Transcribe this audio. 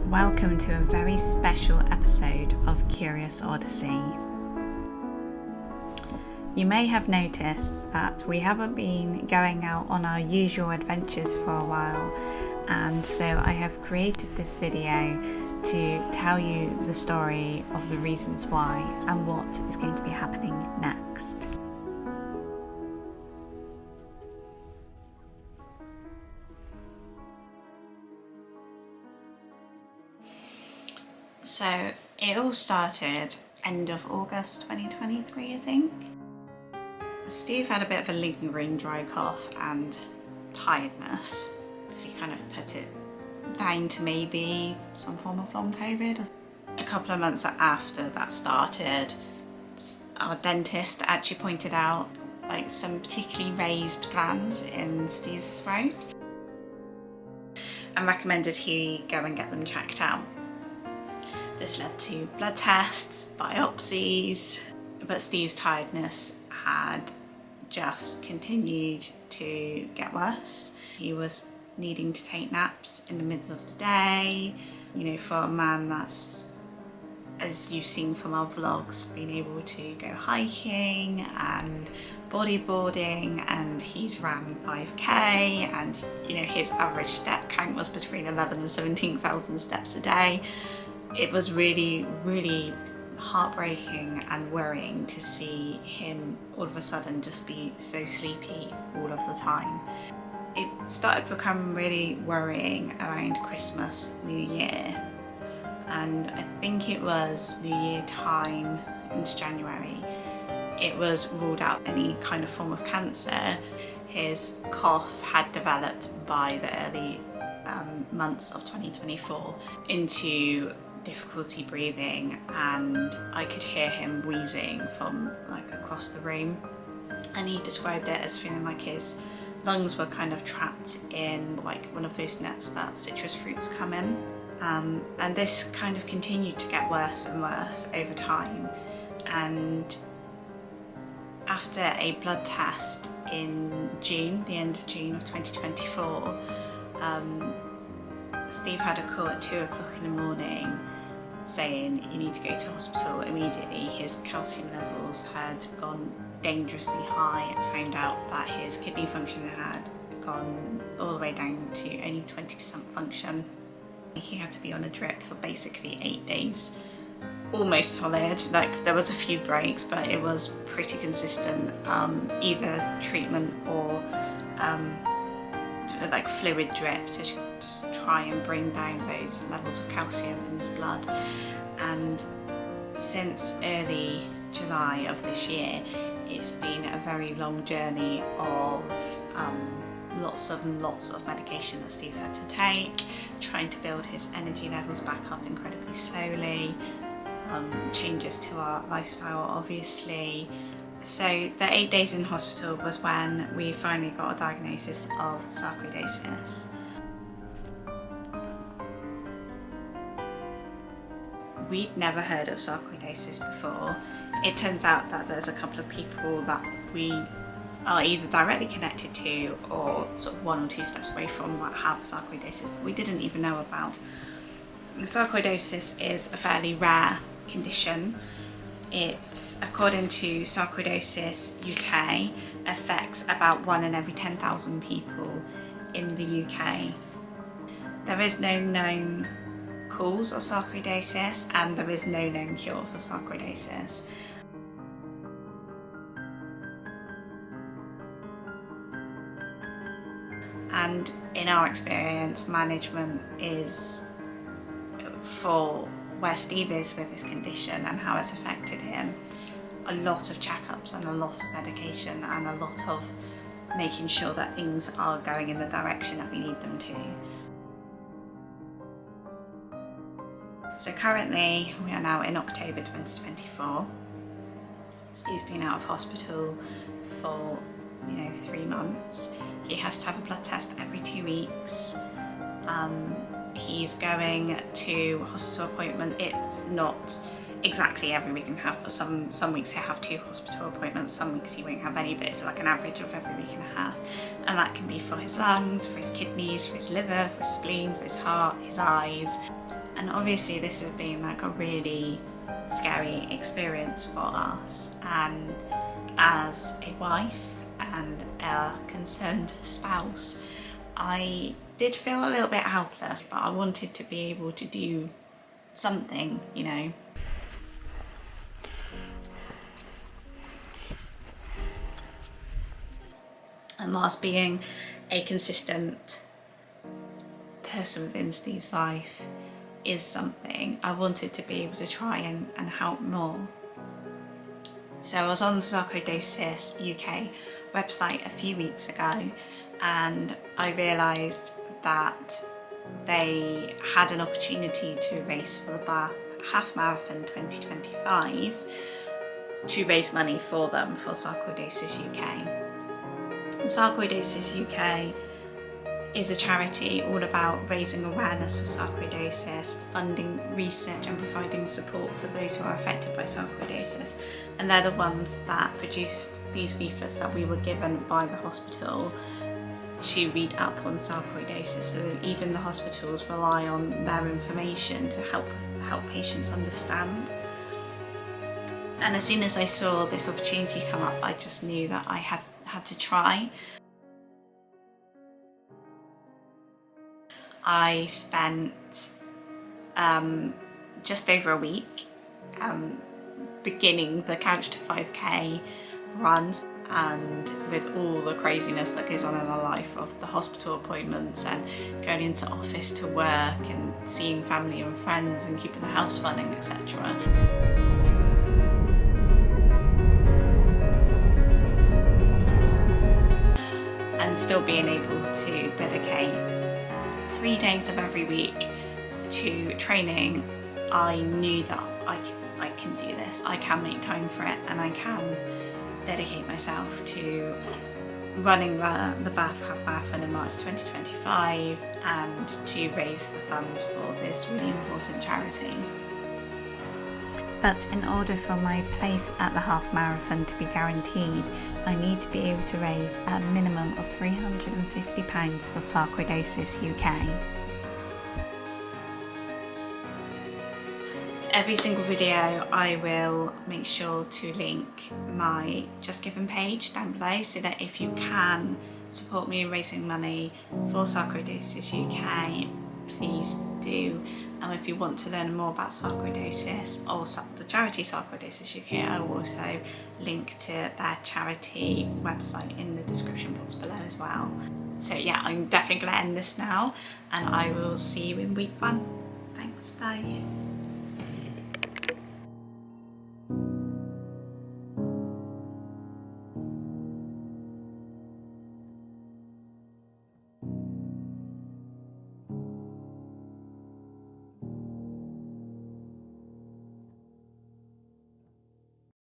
Welcome to a very special episode of Curious Odyssey. You may have noticed that we haven't been going out on our usual adventures for a while, and so I have created this video to tell you the story of the reasons why and what is going to be happening next. So it all started end of August 2023, I think. Steve had a bit of a lingering dry cough and tiredness. He kind of put it down to maybe some form of long COVID. A couple of months after that started, our dentist actually pointed out like some particularly raised glands in Steve's throat and recommended he go and get them checked out. This led to blood tests, biopsies, but Steve's tiredness had just continued to get worse. He was needing to take naps in the middle of the day. You know, for a man that's, as you've seen from our vlogs, been able to go hiking and bodyboarding, and he's ran 5k, and you know, his average step count was between 11,000 and 17,000 steps a day. It was really, really heartbreaking and worrying to see him all of a sudden just be so sleepy all of the time. It started becoming really worrying around Christmas, New Year, and I think it was New Year time into January. It was ruled out any kind of form of cancer. His cough had developed by the early months of 2024 into difficulty breathing, and I could hear him wheezing from like across the room, and he described it as feeling like his lungs were kind of trapped in like one of those nets that citrus fruits come in, and this kind of continued to get worse and worse over time. And after a blood test in June, the end of June of 2024, Steve had a call at 2 o'clock in the morning saying you need to go to hospital immediately. His calcium levels had gone dangerously high, and found out that his kidney function had gone all the way down to only 20% function. He had to be on a drip for basically 8 days, almost solid. Like, there was a few breaks, but it was pretty consistent, either treatment or like fluid drip to just try and bring down those levels of calcium in his blood. And since early July of this year, it's been a very long journey of lots of medication that Steve's had to take, trying to build his energy levels back up incredibly slowly, changes to our lifestyle obviously. So the 8 days in hospital was when we finally got a diagnosis of sarcoidosis. We'd never heard of sarcoidosis before. It turns out that there's a couple of people that we are either directly connected to or sort of 1 or 2 steps away from that have sarcoidosis we didn't even know about. Sarcoidosis is a fairly rare condition. It, according to SarcoidosisUK, affects about 1 in every 10,000 people in the UK. There is no known cause of sarcoidosis, and there is no known cure for sarcoidosis. And in our experience, management is, for where Steve is with his condition and how it's affected him, a lot of checkups and a lot of medication and a lot of making sure that things are going in the direction that we need them to. So currently we are now in October 2024. Steve's been out of hospital for 3 months. He has to have a blood test every 2 weeks. He's going to a hospital appointment. It's not exactly every week and a half, but some weeks he'll have 2 hospital appointments, some weeks he won't have any, but it's like an average of every week and a half. And that can be for his lungs, for his kidneys, for his liver, for his spleen, for his heart, his eyes. And obviously this has been like a really scary experience for us, and as a wife and a concerned spouse, I did feel a little bit helpless, but I wanted to be able to do something, you know. And whilst being a consistent person within Steve's life is something, I wanted to be able to try and help more. So I was on the SarcoidosisUK website a few weeks ago, and I realised that they had an opportunity to race for the Bath Half Marathon 2025 to raise money for them, for Sarcoidosis UK. And Sarcoidosis UK is a charity all about raising awareness for sarcoidosis, funding research and providing support for those who are affected by sarcoidosis. And they're the ones that produced these leaflets that we were given by the hospital to read up on sarcoidosis, so that even the hospitals rely on their information to help patients understand. And as soon as I saw this opportunity come up, I just knew that I had to try. I spent just over a week beginning the Couch to 5K runs, and with all the craziness that goes on in our life, of the hospital appointments and going into office to work and seeing family and friends and keeping the house running, etc. And still being able to dedicate 3 days of every week to training, I knew that I can do this. I can make time for it, and I can dedicate myself to running the Bath Half Marathon in March 2025 and to raise the funds for this really important charity. But in order for my place at the half marathon to be guaranteed, I need to be able to raise a minimum of £350 for Sarcoidosis UK. Every single video I will make sure to link my Just Given page down below, so that if you can support me in raising money for Sarcoidosis UK, please do. And if you want to learn more about sarcoidosis or the charity Sarcoidosis UK, I will also link to their charity website in the description box below as well. So yeah, I'm definitely going to end this now, and I will see you in week 1. Thanks, bye.